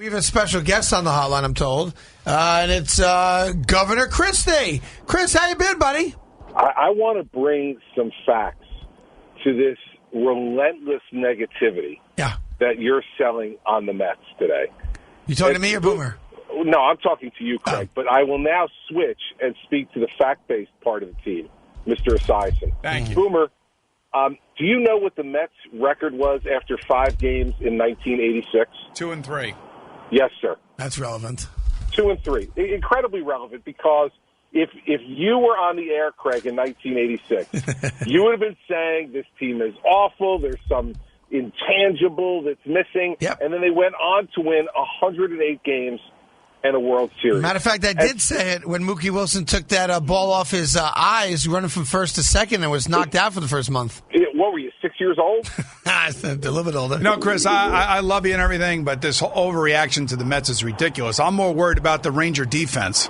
We have a special guest on the hotline, I'm told, and it's Governor Christie. Chris, how you been, buddy? I want to bring some facts to this relentless negativity that you're selling on the Mets today. You talking to me or Boomer? No, I'm talking to you, Craig. But I will now switch and speak to the fact-based part of the team, Mr. Esiason. Thank you. Boomer, do you know what the Mets' record was after 5 games in 1986? 2-3. Yes, sir. That's relevant. 2-3. Incredibly relevant because if you were on the air, Craig, in 1986, you would have been saying this team is awful, there's some intangible that's missing, and then they went on to win 108 games and a World Series. Matter of fact, I did say it when Mookie Wilson took that ball off his eyes, running from first to second, and was knocked out for the first month. What were you, 6 years old? A little bit older. No, Chris, I love you and everything, but this whole overreaction to the Mets is ridiculous. I'm more worried about the Ranger defense.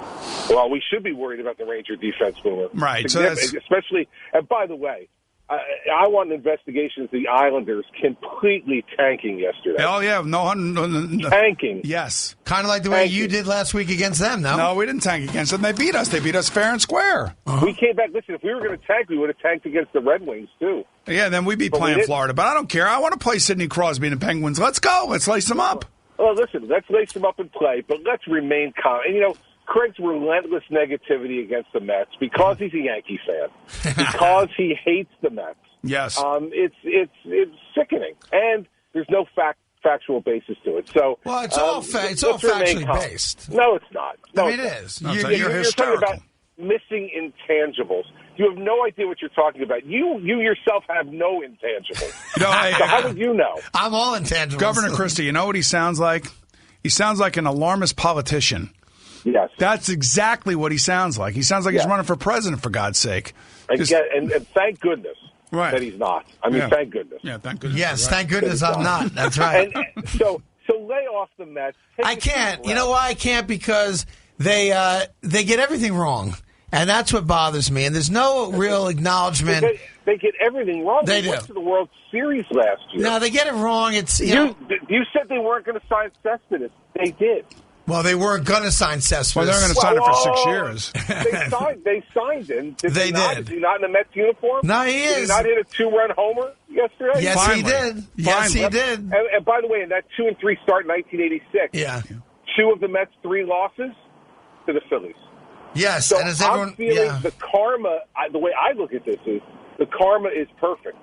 Well, we should be worried about the Ranger defense, Boomer. Right. So especially, and by the way, I want an investigation of the Islanders completely tanking yesterday. Oh, yeah. No. Tanking. Yes. Kind of like the way you did last week against them, no? No, we didn't tank against them. They beat us. They beat us fair and square. We came back. Listen, if we were going to tank, we would have tanked against the Red Wings, too. Yeah, then we'd be playing Florida. But I don't care. I want to play Sidney Crosby and the Penguins. Let's go. Let's lace them up. Well, listen, let's lace them up and play, but let's remain calm. And, Craig's relentless negativity against the Mets because he's a Yankee fan, because he hates the Mets. Yes. It's sickening, and there's no factual basis to it. So, well, it's all factually based. No, it's not. No, it is. No, you're hysterical. talking about missing intangibles. You have no idea what you're talking about. You yourself have no intangibles. So how would you know? I'm all intangibles. Governor Christie, you know what he sounds like? He sounds like an alarmist politician. Yes. That's exactly what he sounds like. He sounds like he's running for president, for God's sake. And thank goodness. Right. That he's not. I mean, thank goodness. Yeah, thank goodness. Yes, thank goodness I'm not. That's right. And so lay off the Mets. I can't. You know why I can't? Because they get everything wrong, and that's what bothers me. And there's no real acknowledgement. They get everything wrong. They went to the World Series last year. No, they get it wrong. It's you said they weren't going to sign Cespedes. They did. Well, they weren't going to sign Cespedes. Well, they're going to sign it for 6 years. They signed him. They did. Is he not in the Mets uniform? No, he is. Did he not hit a 2-run homer yesterday? Yes, Finally. he did. Yes, he did. And by the way, in that 2-3 start in 1986, 2 of the Mets' 3 losses to the Phillies. Yes, so and as everyone, I'm feeling the karma. The way I look at this is the karma is perfect.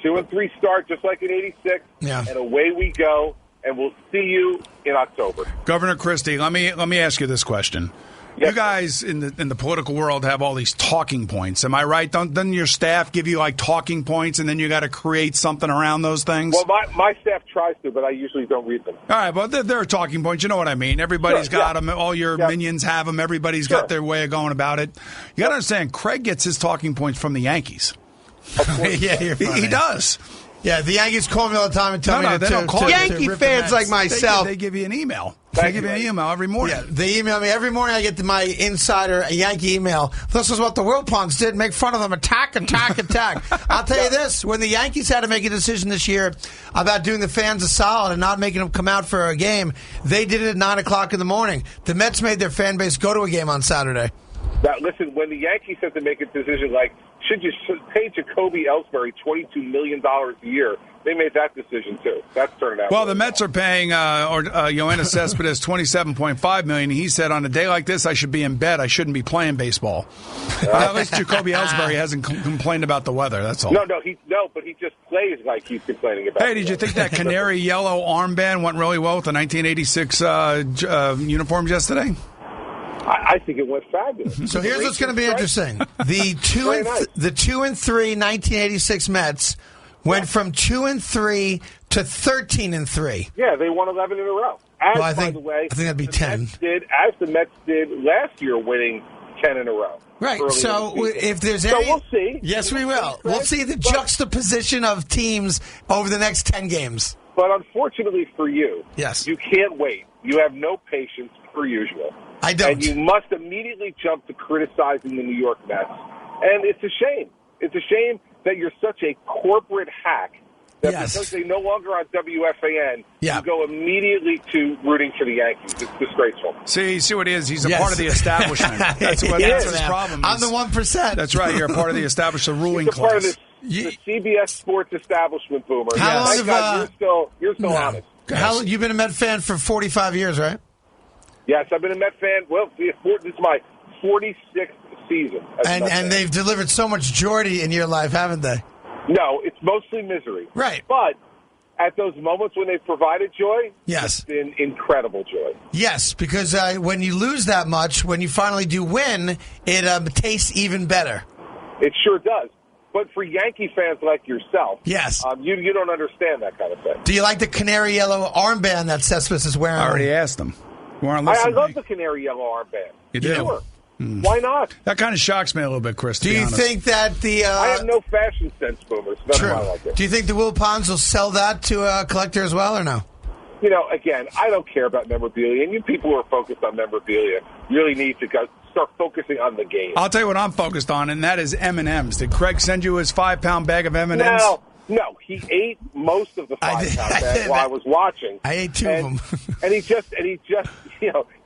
2-3 start just like in '86, and away we go. And we'll see you in October. Governor Christie, let me ask you this question. Yes, you guys in the political world have all these talking points. Am I right? Doesn't your staff give you like talking points, and then you got to create something around those things? Well, my staff tries to, but I usually don't read them. All right, well, they're talking points. You know what I mean. Everybody's got them. All your minions have them. Everybody's got their way of going about it. You got to understand, Craig gets his talking points from the Yankees. Yeah, he does. Yeah, the Yankees call me all the time and tell me they don't call Yankee fans like myself. They give you an email. They give you an email every morning. Yeah, they email me every morning. I get my insider Yankee email. This is what the Wilpons did. Make fun of them. Attack. I'll tell you this. When the Yankees had to make a decision this year about doing the fans a solid and not making them come out for a game, they did it at 9 o'clock in the morning. The Mets made their fan base go to a game on Saturday. Now, listen, when the Yankees have to make a decision like, should you pay Jacoby Ellsbury $22 million a year, they made that decision, too. That's turned out well. The Mets are paying Yoenis Cespedes $27.5 million. He said, on a day like this, I should be in bed. I shouldn't be playing baseball. At least Jacoby Ellsbury hasn't complained about the weather. That's all. No, but he just plays like he's complaining about. Hey, did you think that canary yellow armband went really well with the 1986 uniforms yesterday? I think it went fabulous. So here's what's going to be interesting: the 2-3 1986 Mets went from 2-3 to 13-3. Yeah, they won 11 in a row. I think that'd be 10. As the Mets did last year, winning 10 in a row. Right. So if there's any, we'll see. Yes, we will. We'll see the juxtaposition of teams over the next 10 games. But unfortunately for you, you can't wait. You have no patience per usual. I don't. And you must immediately jump to criticizing the New York Mets. And it's a shame. It's a shame that you're such a corporate hack that Yes. because they no longer on WFAN, Yeah. you go immediately to rooting for the Yankees. It's disgraceful. See what it is? He's a Yes. part of the establishment. That's Yes, his man. problem. I'm the 1%. That's right. You're a part of the establishment, the ruling He's a part of class. the CBS Sports establishment, Boomer. How long Thank have, God you're still No. honest. You've been a Met fan for 45 years, right? Yes, I've been a Met fan. Well, this is my 46th season. As a Met And fan. they've delivered so much joy in your life, haven't they? No, it's mostly misery. Right. But at those moments when they've provided joy, Yes. it's been incredible joy. Yes, because when you lose that much, when you finally do win, it tastes even better. It sure does. But for Yankee fans like yourself, Yes. you don't understand that kind of thing. Do you like the canary yellow armband that Cespedes is wearing? I already asked him. I love the canary yellow armband. You do? Sure. Why not? That kind of shocks me a little bit, Chris. to Do be you honest. think that the... I have no fashion sense, Boomer, so that's True. why I like it. Do you think the Wilpons will sell that to a collector as well, or no? You know, again, I don't care about memorabilia, and you people who are focused on memorabilia really need to start focusing on the game. I'll tell you what I'm focused on, and that is M&Ms. Did Craig send you his 5-pound bag of M&Ms? No, he ate most of the I 5-pound did. bag while I was watching. I ate two of them. and he just,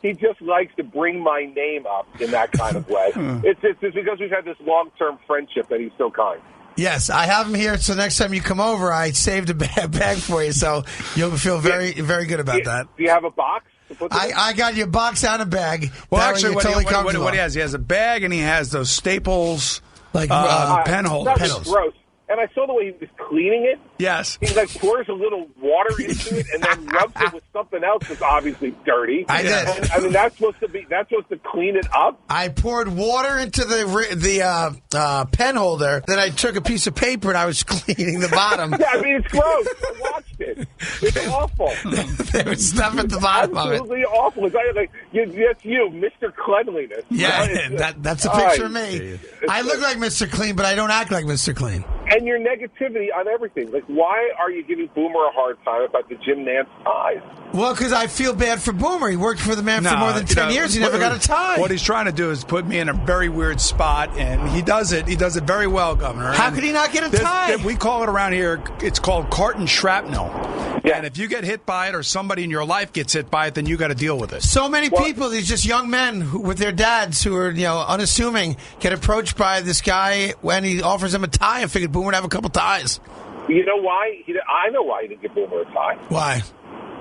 he just likes to bring my name up in that kind of way. It's because we've had this long-term friendship that he's so kind. Yes, I have them here, so next time you come over, I saved a bag for you, so you'll feel very, very good about that. Do you have a box to put them in? I got you a box and a bag. Well, That way actually, you're what, totally what comfortable. he has a bag, and he has those Staples Like, pen holders. That was gross. And I saw the way he was cleaning it. Yes. He like pours a little water into it and then rubs it with something else that's obviously dirty. I did. And, I mean, that's supposed to clean it up. I poured water into the pen holder. Then I took a piece of paper and I was cleaning the bottom. Yeah, I mean, it's gross. I watched it. It's awful. There was stuff at the bottom of it. Absolutely awful. It's like that's you, Mr. Cleanliness. Yeah, that's a picture of me. I look like Mr. Clean, but I don't act like Mr. Clean. And your negativity on everything. Like, why are you giving Boomer a hard time about the Jim Nance ties? Well, because I feel bad for Boomer. He worked for the man for more than 10 years. He never got a tie. What he's trying to do is put me in a very weird spot, and he does it. He does it very well, Governor. How And could he not get a tie? We call it around here, it's called Carton shrapnel. Yeah. And if you get hit by it or somebody in your life gets hit by it, then you got to deal with it. So many people, these just young men with their dads who are, unassuming, get approached by this guy when he offers them a tie. I figured Boomer would have a couple ties. You know why? I know why he didn't give Boomer a tie. Why?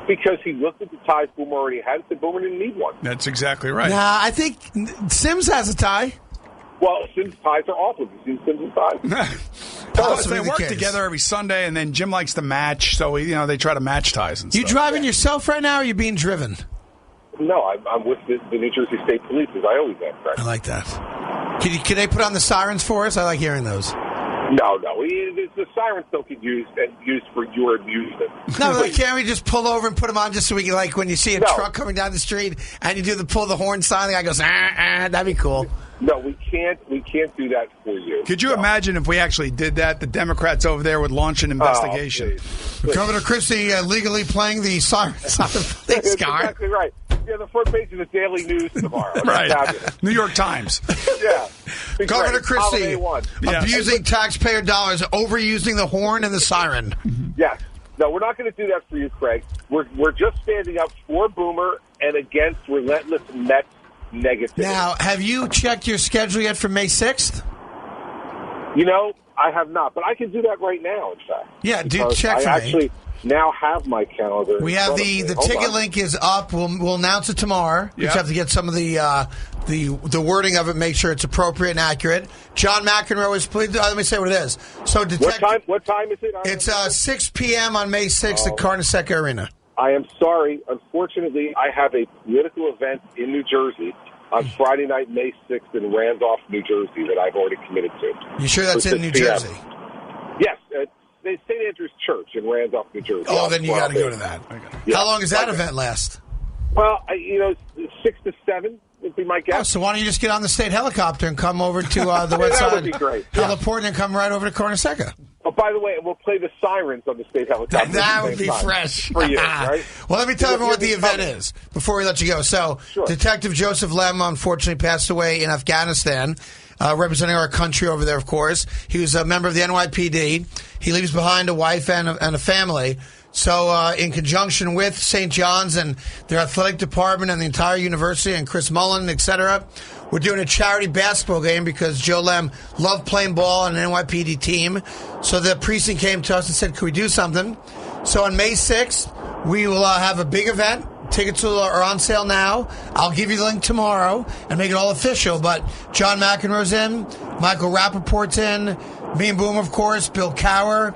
Because he looked at the ties Boomer already had and said Boomer didn't need one. That's exactly right. Nah, I think Sims has a tie. Well, Sims' ties are awful. You've seen Sims' ties? They work together every Sunday, and then Jim likes to match, so they try to match ties and You stuff. driving yourself right now, or are you being driven? No, I'm with the New Jersey State Police, as I always am, Fred. I like that. Can they put on the sirens for us? I like hearing those. No. The sirens don't get used for your amusement. No, can't we just pull over and put them on just so we can, like, when you see a truck coming down the street and you do the pull the horn sign, the guy goes, that'd be cool. No, we can't do that for you. Could you imagine if we actually did that? The Democrats over there would launch an investigation. Governor Christie legally playing the sirens on the police That's car. exactly right. Yeah, the front page of the Daily News tomorrow. That's Right. fabulous. New York Times. Yeah. Be Governor great. Christie, Holiday one. abusing taxpayer dollars, overusing the horn and the siren. Yes. No, we're not going to do that for you, Craig. We're just standing up for Boomer and against relentless Mets negativity. Now, have you checked your schedule yet for May 6th? I have not, but I can do that right now, in fact. Yeah, Because check for I me. actually now have my calendar. We have the ticket link is up. We'll announce it tomorrow. We just have to get some of the wording of it, make sure it's appropriate and accurate. John McEnroe is. Let me say what it is. So, What time is it? It's 6 p.m. on May 6th at Carton Arena. I am sorry. Unfortunately, I have a political event in New Jersey on Friday night, May 6th in Randolph, New Jersey that I've already committed to. You sure that's in New 6 p.m. Jersey? Yes. The St. Andrew's Church in Randolph, New Jersey. Oh, then you got to go to that. Yeah. How long does that event last? Well, 6 to 7 would be my guess. Oh, so why don't you just get on the state helicopter and come over to the west That side would be great. heliport and then come right over to Carnesecca? Oh, by the way, we'll play the sirens on the state helicopter. That would be fresh. For you, right? Well, let me tell everyone what the event is before we let you go. So, Detective Joseph Lem unfortunately passed away in Afghanistan, representing our country over there, of course. He was a member of the NYPD. He leaves behind a wife and a family. So, in conjunction with St. John's and their athletic department and the entire university and Chris Mullen, et cetera, we're doing a charity basketball game because Joe Lem loved playing ball on an NYPD team. So the precinct came to us and said, could we do something? So on May 6th, we will have a big event. Tickets are on sale now. I'll give you the link tomorrow and make it all official. But John McEnroe's in, Michael Rappaport's in, me and Boom, of course, Bill Cower,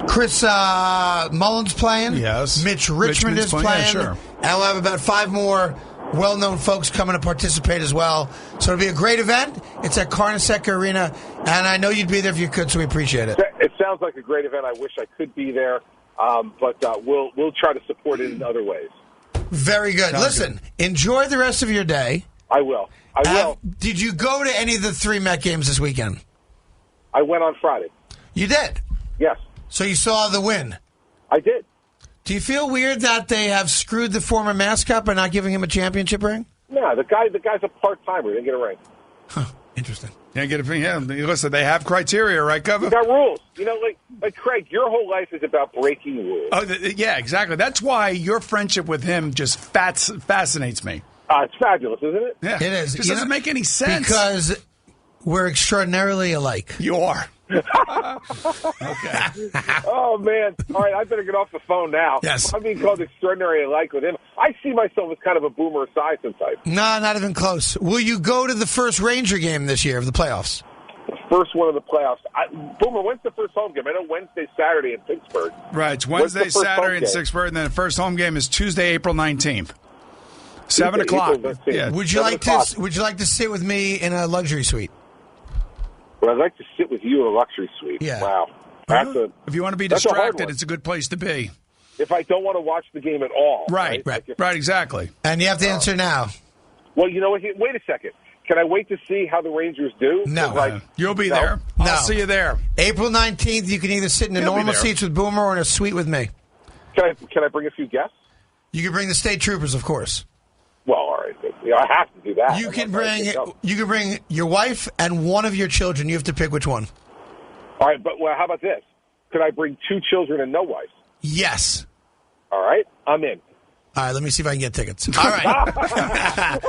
Chris Mullen's playing. Yes. Mitch Richmond is playing. Yeah, sure. And we'll have about 5 more well-known folks coming to participate as well. So it'll be a great event. It's at Carton Arena, and I know you'd be there if you could, so we appreciate it. It sounds like a great event. I wish I could be there, but we'll try to support it in other ways. Very good. Listen, enjoy the rest of your day. I will. Did you go to any of the 3 Met games this weekend? I went on Friday. You did? Yes. So you saw the win? I did. Do you feel weird that they have screwed the former mascot by not giving him a championship ring? No, the guy's a part-timer. He didn't get a ring. Huh. Interesting. Can't get a ring. Yeah, listen, they have criteria, right, Cover? They got rules. You know, like Craig, your whole life is about breaking rules. Oh, yeah, exactly. That's why your friendship with him just fascinates me. It's fabulous, isn't it? Yeah, it is. It just doesn't make any sense. Because we're extraordinarily alike. You are. Okay. Oh, man. All right, I better get off the phone now. Yes. I'm being called extraordinary alike with him. I see myself as kind of a Boomer Esiason type. No, not even close. Will you go to the first Ranger game this year of the playoffs? The first one of the playoffs. Boomer, when's the first home game? I know Wednesday, Saturday in Pittsburgh. Right, it's Wednesday, Saturday in Pittsburgh, and then the first home game is Tuesday, April 19th. 7 o'clock. Yeah. Would you like to sit with me in a luxury suite? Well, I'd like to sit with you in a luxury suite. Yeah. Wow. If you want to be distracted, it's a good place to be. If I don't want to watch the game at all. Right, exactly. And you have to answer now. Well, you know what? Wait a second. Can I wait to see how the Rangers do? No. You'll be there. I'll see you there. April 19th, you can either sit in the normal seats with Boomer or in a suite with me. Can I bring a few guests? You can bring the state troopers, of course. Well, all right. I have to do that. You can bring your wife and one of your children. You have to pick which one. All right, but how about this? Could I bring 2 children and no wife? Yes. All right, I'm in. All right, let me see if I can get tickets. All right.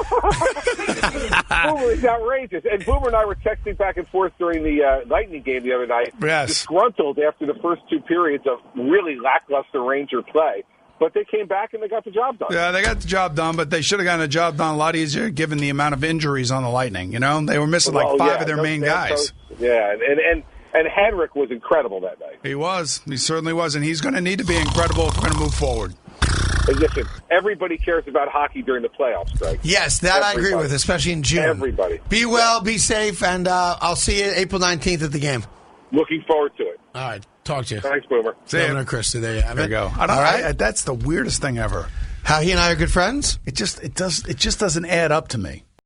Boomer is outrageous. And Boomer and I were texting back and forth during the Lightning game the other night. Yes. Disgruntled after the first 2 periods of really lackluster Ranger play. But they came back and they got the job done. Yeah, they got the job done, but they should have gotten the job done a lot easier given the amount of injuries on the Lightning. You know, they were missing 5 of their main guys. Yeah, and Henrik was incredible that night. He was. He certainly was, and he's going to need to be incredible if we're going to move forward. Hey, listen, everybody cares about hockey during the playoffs, Greg. Yes, that I agree with, especially in June. Everybody. Be well, be safe, and I'll see you April 19th at the game. Looking forward to it. All right. Talk to you. Thanks, Boomer. Governor Christie, there you have it. There you go. All right. That's the weirdest thing ever. How he and I are good friends? It just doesn't add up to me.